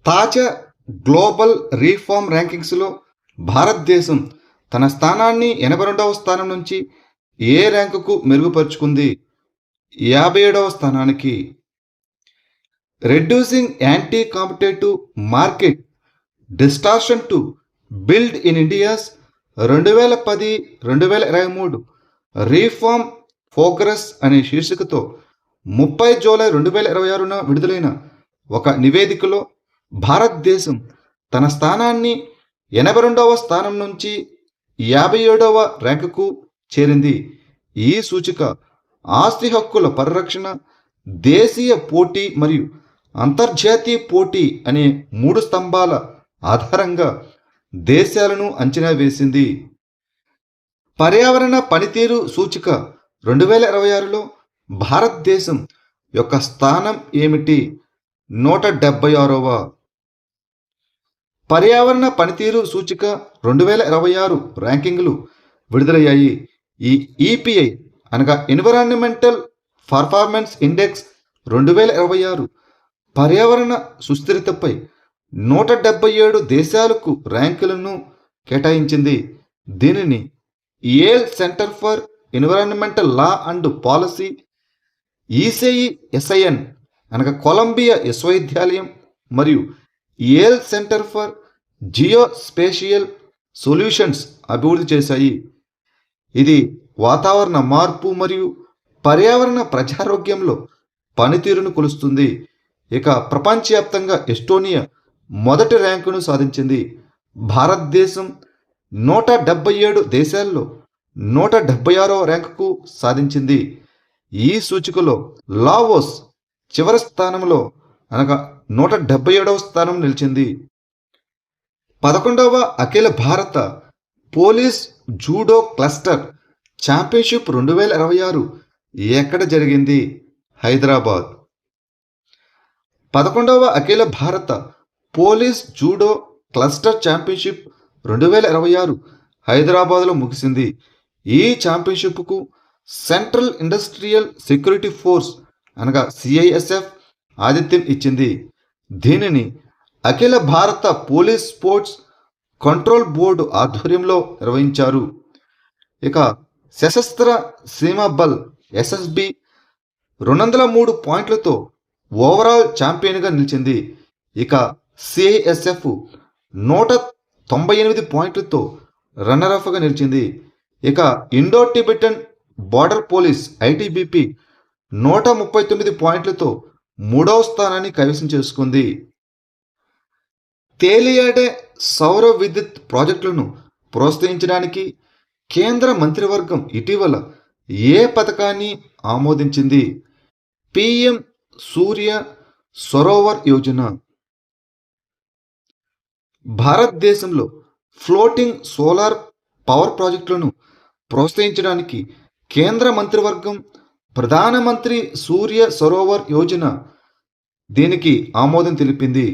తాజా global reform ర్యాంకింగ్స్లో భారతదేశం తన స్థానాన్ని 82వ స్థానం నుంచి ఏ ర్యాంకుకు మెరుగుపరుచుకుంది? 57వ స్థానానికి. Reducing anti competitive market distortion to build in India's 2010-2023 reform progress అనే శీర్షికతో 30 జూలై 2026న విడుదలైన ఒక నివేదికలో భారతదేశం తన స్థానాన్ని 82వ స్థానం నుంచి 57వ ర్యాంకుకు చేరింది. ఈ సూచిక ఆస్తి హక్కుల పరిరక్షణ, దేశీయ పోటీ మరియు అంతర్జాతీయ పోటీ అనే 3 స్తంభాల ఆధారంగా దేశాలను అంచనా వేసింది. పర్యావరణ పనితీరు సూచిక 2026లో భారతదేశం యొక్క స్థానం ఏమిటి? 176వ. పర్యావరణ పనితీరు సూచిక 2026 ర్యాంకింగ్లు విడుదలయ్యాయి. ఈ ఈపీఐ అనగా ఎన్విరాన్మెంటల్ పర్ఫార్మెన్స్ ఇండెక్స్ 2026 పర్యావరణ సుస్థిరతపై 177 దేశాలకు ర్యాంకులను కేటాయించింది. దీనిని Yale centre for environmental law and policy, CIESIN అనగా కొలంబియా విశ్వవిద్యాలయం మరియు Yale centre for geospatial solutions అభివృద్ధి చేశాయి. ఇది వాతావరణ మార్పు మరియు పర్యావరణ ప్రజారోగ్యంలో పనితీరును కొలుస్తుంది. ఇక ప్రపంచవ్యాప్తంగా ఎస్టోనియా మొదటి ర్యాంకును సాధించింది. భారతదేశం 177 దేశాల్లో 176వ ర్యాంకుకు సాధించింది. ఈ సూచికలో లావోస్ చివరి స్థానంలో అనగా 177వ స్థానం నిలిచింది. 11వ అఖిల భారత పోలీస్ జూడో క్లస్టర్ ఛాంపియన్షిప్ 2026 ఎక్కడ జరిగింది? హైదరాబాద్. 11వ అఖిల భారత పోలీస్ జూడో క్లస్టర్ ఛాంపియన్షిప్ 2026 హైదరాబాద్లో ముగిసింది. ఈ ఛాంపియన్షిప్కు సెంట్రల్ ఇండస్ట్రియల్ సెక్యూరిటీ ఫోర్స్ అనగా సిఐఎస్ఎఫ్ ఆతిథ్యం ఇచ్చింది. దీనిని అఖిల భారత పోలీస్ స్పోర్ట్స్ కంట్రోల్ బోర్డు ఆధ్వర్యంలో నిర్వహించారు. ఇక సశస్త్ర సీమా బల్ ఎస్ఎస్బి 203 పాయింట్లతో ఓవరాల్ ఛాంపియన్గా నిలిచింది. ఇక సిఐఎస్ఎఫ్ 198 పాయింట్లతో రన్నరఫ్గా నిలిచింది. ఇక Indo Tibetan border police ITBP 139 పాయింట్లతో 3వ స్థానాన్ని కైవసం చేసుకుంది. తేలియాడే సౌర విద్యుత్ ప్రాజెక్టులను ప్రోత్సహించడానికి కేంద్ర మంత్రివర్గం ఇటీవల ఏ పథకాన్ని ఆమోదించింది? పిఎం సూర్య సరోవర్ యోజన. భారతదేశంలో ఫ్లోటింగ్ సోలార్ పవర్ ప్రాజెక్టులను ప్రోత్సహించడానికి కేంద్ర మంత్రివర్గం ప్రధానమంత్రి సూర్య సరోవర్ యోజన దీనికి ఆమోదం తెలిపింది.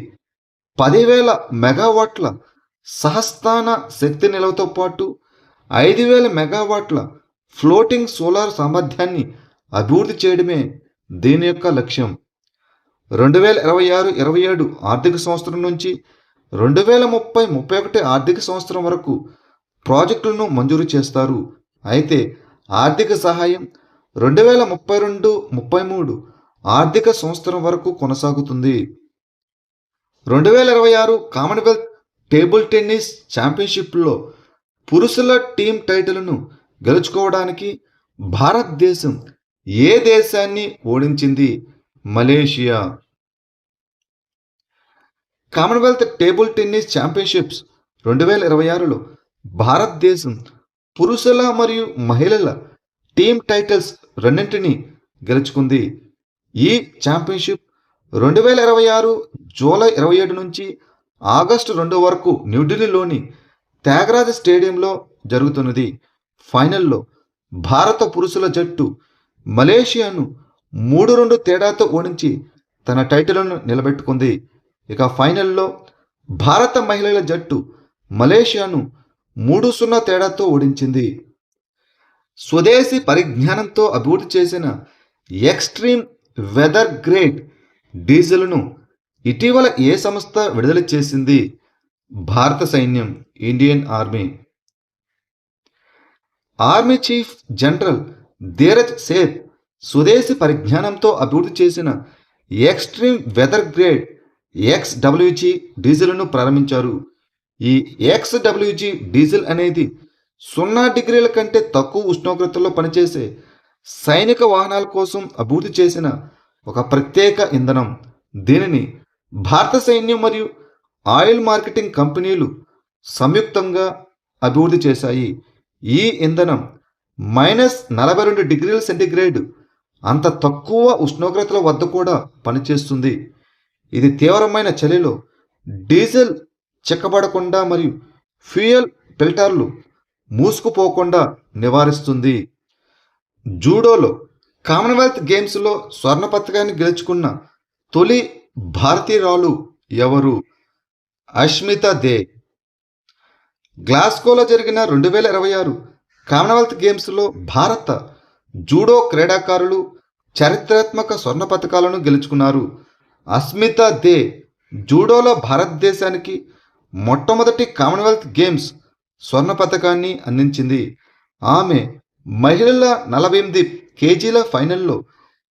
10,000 మెగావాట్ల సహస్థాన శక్తి నిల్వతో పాటు 5,000 మెగావాట్ల ఫ్లోటింగ్ సోలార్ సామర్థ్యాన్ని అభివృద్ధి చేయడమే దీని యొక్క లక్ష్యం. 2026-27 ఆర్థిక సంవత్సరం నుంచి 2030-31 ఆర్థిక సంవత్సరం వరకు ప్రాజెక్టులను మంజూరు చేస్తారు. అయితే ఆర్థిక సహాయం 2032-33 ఆర్థిక సంవత్సరం వరకు కొనసాగుతుంది. 2026 కామన్వెల్త్ టేబుల్ టెన్నిస్ ఛాంపియన్షిప్లో పురుషుల టీం టైటిల్ను గెలుచుకోవడానికి భారతదేశం ఏ దేశాన్ని ఓడించింది? Malaysia. Commonwealth table tennis championships 2026లో భారతదేశం పురుషుల మరియు మహిళల టీం టైటిల్స్ రెండింటినీ గెలుచుకుంది. ఈ ఛాంపియన్షిప్ 2026 జూలై 27 నుంచి ఆగస్టు 2 వరకు న్యూఢిల్లీలోని త్యాగరాజ స్టేడియంలో జరుగుతున్నది. ఫైనల్లో భారత పురుషుల జట్టు మలేషియాను 3-2 తేడాతో ఓడించి తన టైటిల్ను నిలబెట్టుకుంది. ఇక ఫైనల్లో భారత మహిళల జట్టు మలేషియాను 3-0 తేడాతో ఓడించింది. స్వదేశీ పరిజ్ఞానంతో అభివృద్ధి చేసిన ఎక్స్ట్రీమ్ వెదర్ గ్రేడ్ డీజిల్ను ఇటీవల ఏ సంస్థ విడుదల చేసింది? భారత సైన్యం, Indian army. Army chief general Dheeraj Seth స్వదేశీ పరిజ్ఞానంతో అభివృద్ధి చేసిన ఎక్స్ట్రీమ్ వెదర్ గ్రేడ్ XWG డీజిల్ను ప్రారంభించారు. ఈ XWG డీజిల్ అనేది 0 డిగ్రీల కంటే తక్కువ ఉష్ణోగ్రతల్లో పనిచేసే సైనిక వాహనాల కోసం అభివృద్ధి చేసిన ఒక ప్రత్యేక ఇంధనం. దీనిని భారత సైన్యం మరియు ఆయిల్ మార్కెటింగ్ కంపెనీలు సంయుక్తంగా అభివృద్ధి చేశాయి. ఈ ఇంధనం -42 డిగ్రీల సెంటీగ్రేడ్ అంత తక్కువ ఉష్ణోగ్రతల వద్ద కూడా పనిచేస్తుంది. ఇది తీవ్రమైన చలిలో డీజిల్ చిక్కబడకుండా మరియు ఫ్యూయల్ ఫిల్టర్లు మూసుకుపోకుండా నివారిస్తుంది. జూడోలో కామన్వెల్త్ గేమ్స్లో స్వర్ణ పతకాన్ని గెలుచుకున్న తొలి భారతీయురాలు ఎవరు? అష్మితా దే. గ్లాస్గోలో జరిగిన 2026 కామన్వెల్త్ గేమ్స్లో భారత జూడో క్రీడాకారులు చారిత్రాత్మక స్వర్ణ పతకాలను గెలుచుకున్నారు. అస్మితా దే జూడోలో భారతదేశానికి మొట్టమొదటి కామన్వెల్త్ గేమ్స్ స్వర్ణ పతకాన్ని అందించింది. ఆమె మహిళల 48 కేజీల ఫైనల్లో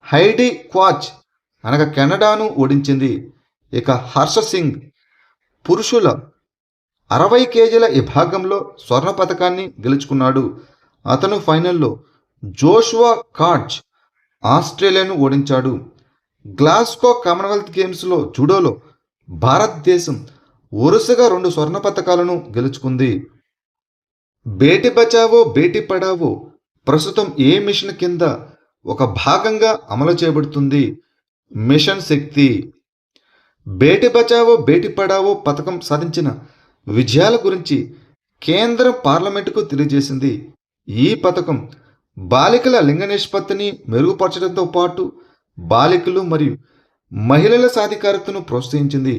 హైడీ క్వాచ్ కెనడాను ఓడించింది. ఇక హర్ష సింగ్ పురుషుల 60 కేజీల విభాగంలో స్వర్ణ పతకాన్ని గెలుచుకున్నాడు. అతను ఫైనల్లో జోషువా కార్జ్ ఆస్ట్రేలియాను ఓడించాడు. గ్లాస్గో కామన్వెల్త్ గేమ్స్లో జూడోలో భారతదేశం వరుసగా 2 స్వర్ణ పతకాలను గెలుచుకుంది. బేటీ బచావో బేటీ పడావో ప్రస్తుతం ఏ మిషన్ కింద ఒక భాగంగా అమలు చేయబడుతుంది? మిషన్ శక్తి. బేటీ బచావో బేటీ పడావో పథకం సాధించిన విజయాల గురించి కేంద్రం పార్లమెంటుకు తెలియజేసింది. ఈ పథకం బాలికల లింగ నిష్పత్తిని మెరుగుపరచడంతో పాటు బాలికలు మరియు మహిళల సాధికారతను ప్రోత్సహించింది.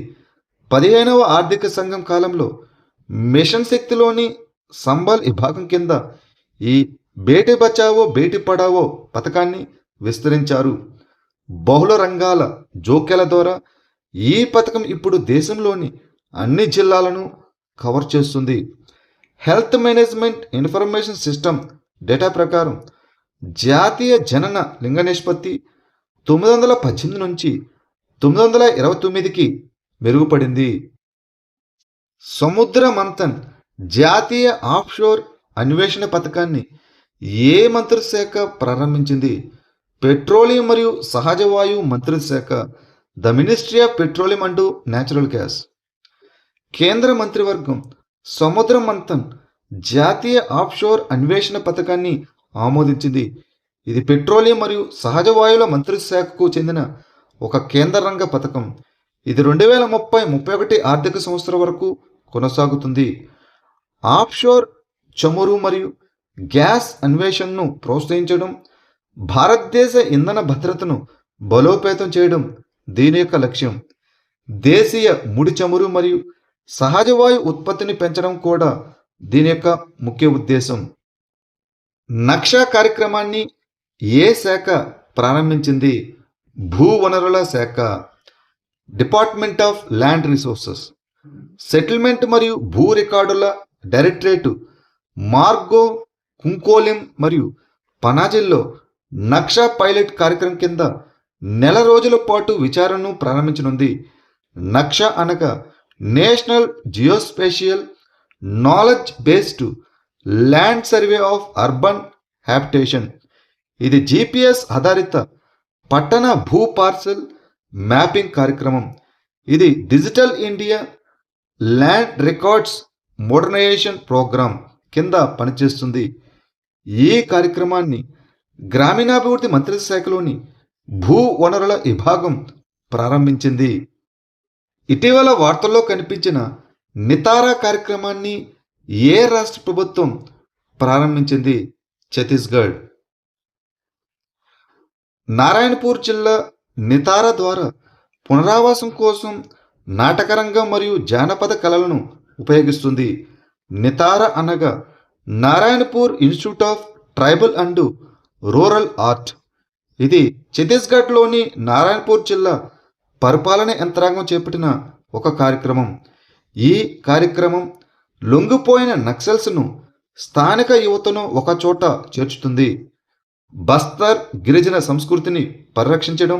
15వ ఆర్థిక సంఘం కాలంలో మిషన్ శక్తిలోని సంబల్ విభాగం కింద ఈ బేటీ బచావో బేటీ పడావో పథకాన్ని విస్తరించారు. బహుళ రంగాల జోక్యాల ద్వారా ఈ పథకం ఇప్పుడు దేశంలోని అన్ని జిల్లాలను కవర్ చేస్తుంది. Health management information system data ప్రకారం జాతీయ జనన లింగ నిష్పత్తి 918 నుంచి 929కి మెరుగుపడింది. సముద్ర మంథన్ జాతీయ ఆఫ్షోర్ అన్వేషణ పథకాన్ని ఏ మంత్రిత్వ శాఖ ప్రారంభించింది? పెట్రోలియం మరియు సహజ వాయువు మంత్రిత్వ శాఖ, the ministry of petroleum and natural gas. కేంద్ర మంత్రివర్గం సముద్ర మంథన్ జాతీయ ఆఫ్షోర్ అన్వేషణ పథకాన్ని ఆమోదించింది. ఇది పెట్రోలియం మరియు సహజ వాయువుల మంత్రిత్వ శాఖకు చెందిన ఒక కేంద్ర రంగ పథకం. ఇది 2030-31 ఆర్థిక సంవత్సరం వరకు కొనసాగుతుంది. ఆఫ్షోర్ చమురు మరియు గ్యాస్ అన్వేషణను ప్రోత్సహించడం, భారతదేశ ఇంధన భద్రతను బలోపేతం చేయడం దీని యొక్క లక్ష్యం. దేశీయ ముడి చమురు మరియు సహజ వాయు ఉత్పత్తిని పెంచడం కూడా దీని యొక్క ముఖ్య ఉద్దేశం. నక్షా కార్యక్రమాన్ని ఏ శాఖ ప్రారంభించింది? భూ వనరుల శాఖ, department of land resources. Settlement మరియు భూ రికార్డుల డైరెక్టరేటు మార్గో కుంకోలిం మరియు పనాజిల్లో నక్షా పైలట్ కార్యక్రమం కింద నెల రోజుల పాటు విచారణను ప్రారంభించనుంది. నక్షా అనగా national geospatial knowledge based land survey of urban habitation. ఇది GPS ఆధారిత పట్టణ భూ పార్సల్ మ్యాపింగ్ కార్యక్రమం. ఇది digital India land records modernisation programme కింద పనిచేస్తుంది. ఈ కార్యక్రమాన్ని గ్రామీణాభివృద్ధి మంత్రిత్వ శాఖలోని భూ వనరుల విభాగం ప్రారంభించింది. ఇటీవల వార్తల్లో కనిపించిన నితారా కార్యక్రమాన్ని ఏ రాష్ట్ర ప్రభుత్వం ప్రారంభించింది? ఛత్తీస్గఢ్. నారాయణపూర్ జిల్లా నితారా ద్వారా పునరావాసం కోసం నాటకరంగం మరియు జానపద కళలను ఉపయోగిస్తుంది. నితారా అనగా Narayanpur institute of tribal and rural art. ఇది ఛత్తీస్గఢ్లోని నారాయణపూర్ జిల్లా పరిపాలన యంత్రాంగం చేపట్టిన ఒక కార్యక్రమం. ఈ కార్యక్రమం లొంగిపోయిన నక్సల్స్ను స్థానిక యువతను ఒకచోట చేర్చుతుంది. బస్తర్ గిరిజన సంస్కృతిని పరిరక్షించడం,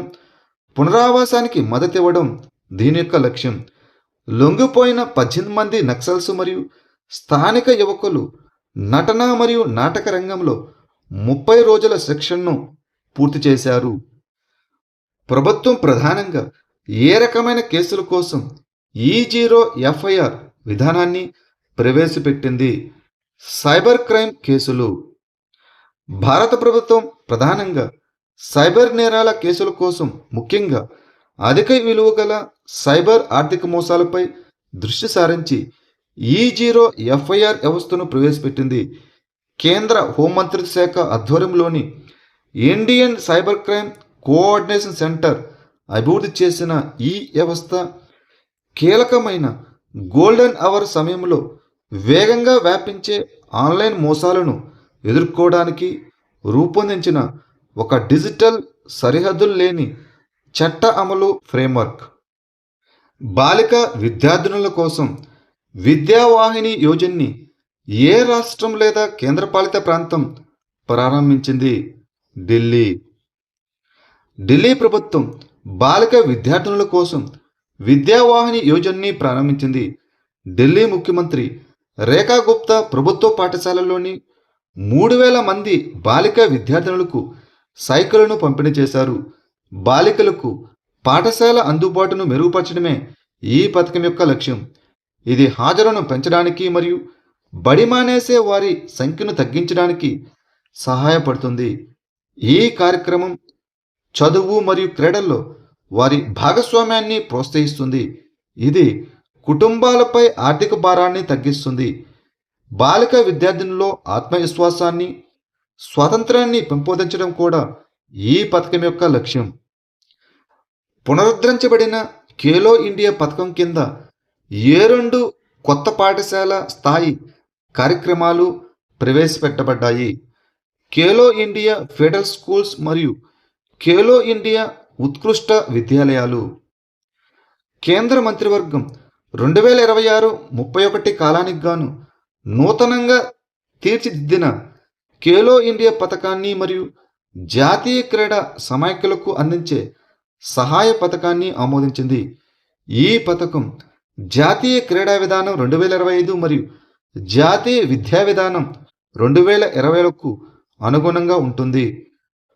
పునరావాసానికి మద్దతివ్వడం దీని యొక్క లక్ష్యం. లొంగిపోయిన 18 మంది నక్సల్స్ మరియు స్థానిక యువకులు నటన మరియు నాటక రంగంలో 30 రోజుల శిక్షణను పూర్తి చేశారు. ప్రభుత్వం ప్రధానంగా ఏ రకమైన కేసుల కోసం E0 విధానాన్ని ప్రవేశపెట్టింది? సైబర్ క్రైమ్ కేసులు. భారత ప్రభుత్వం ప్రధానంగా సైబర్ నేరాల కేసుల కోసం, ముఖ్యంగా అధిక విలువ గల సైబర్ ఆర్థిక మోసాలపై దృష్టి సారించి E0 వ్యవస్థను ప్రవేశపెట్టింది. కేంద్ర హోంమంత్రిత్వ శాఖ ఆధ్వర్యంలోని Indian cyber crime coordination centre అభివృద్ధి చేసిన ఈ వ్యవస్థ కీలకమైన గోల్డెన్ అవర్ సమయంలో వేగంగా వ్యాపించే ఆన్లైన్ మోసాలను ఎదుర్కోవడానికి రూపొందించిన ఒక డిజిటల్ సరిహద్దులు లేని చట్ట అమలు ఫ్రేమ్వర్క్. బాలిక విద్యార్థినుల కోసం విద్యావాహిని యోజనని ఏ రాష్ట్రం లేదా కేంద్రపాలిత ప్రాంతం ప్రారంభించింది? ఢిల్లీ. ఢిల్లీ ప్రభుత్వం బాలిక విద్యార్థినుల కోసం విద్యావాహిని యోజనని ప్రారంభించింది. ఢిల్లీ ముఖ్యమంత్రి రేఖా గుప్తా ప్రభుత్వ పాఠశాలల్లోని 3000 మంది బాలిక విద్యార్థినులకు సైకిళ్లను పంపిణీ చేశారు. బాలికలకు పాఠశాల అందుబాటును మెరుగుపరచడమే ఈ పథకం యొక్క లక్ష్యం. ఇది హాజరును పెంచడానికి మరియు బడి మానేసే వారి సంఖ్యను తగ్గించడానికి సహాయపడుతుంది. ఈ కార్యక్రమం చదువు మరియు క్రీడల్లో వారి భాగస్వామ్యాన్ని ప్రోత్సహిస్తుంది. ఇది కుటుంబాలపై ఆర్థిక భారాన్ని తగ్గిస్తుంది. బాలిక విద్యార్థినుల్లో ఆత్మవిశ్వాసాన్ని, స్వాతంత్రాన్ని పెంపొందించడం కూడా ఈ పథకం యొక్క లక్ష్యం. పునరుద్ధరించబడిన ఖేలో ఇండియా పథకం కింద 2 కొత్త పాఠశాల స్థాయి కార్యక్రమాలు ప్రవేశపెట్టబడ్డాయి. ఖేలో ఇండియా ఫెడరల్ స్కూల్స్ మరియు ఖేలో ఇండియా ఉత్కృష్ట విద్యాలయాలు. కేంద్ర మంత్రివర్గం 2026-31 కాలానికి గాను నూతనంగా తీర్చిదిద్దిన ఖేలో ఇండియా పథకాన్ని మరియు జాతీయ క్రీడా సమాఖ్యలకు అందించే సహాయ పథకాన్ని ఆమోదించింది. ఈ పథకం జాతీయ క్రీడా విధానం 2025 మరియు జాతీయ విద్యా విధానం 2020లకు అనుగుణంగా ఉంటుంది.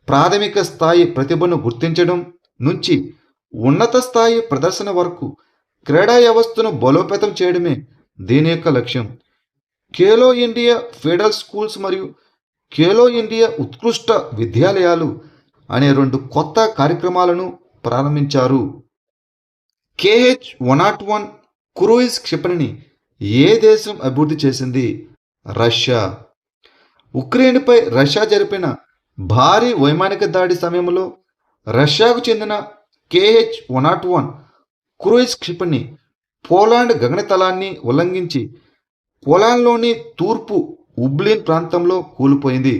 ప్రాథమిక స్థాయి ప్రతిభను గుర్తించడం నుంచి ఉన్నత స్థాయి ప్రదర్శన వరకు క్రీడా వ్యవస్థను బలోపేతం చేయడమే దీని యొక్క లక్ష్యం. ఖేలో ఇండియా ఫెడరల్ స్కూల్స్ మరియు ఖేలో ఇండియా ఉత్కృష్ట విద్యాలయాలు అనే 2 కొత్త కార్యక్రమాలను ప్రారంభించారు. KH-101 క్రూయిజ్ క్షిపణిని ఏ దేశం అభివృద్ధి చేసింది? రష్యా. ఉక్రెయిన్పై రష్యా జరిపిన భారీ వైమానిక దాడి సమయంలో రష్యాకు చెందిన KH-101 క్రూయిజ్ క్షిపణి పోలాండ్ గగనతలాన్ని ఉల్లంఘించి పోలాండ్లోని తూర్పు ఉబ్లిన్ ప్రాంతంలో కూలిపోయింది.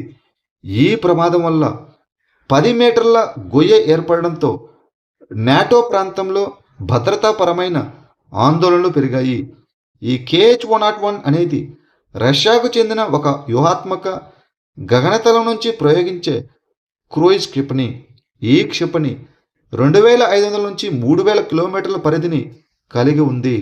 ఈ ప్రమాదం వల్ల 10 మీటర్ల గొయ్య ఏర్పడడంతో నాటో ప్రాంతంలో భద్రతాపరమైన ఆందోళనలు పెరిగాయి. ఈ KH-101 అనేది రష్యాకు చెందిన ఒక వ్యూహాత్మక గగనతలం నుంచి ప్రయోగించే క్రూయిజ్ క్షిపణి. ఈ క్షిపణి 2500 నుంచి 3000 కిలోమీటర్ల పరిధిని కలిగి ఉంది.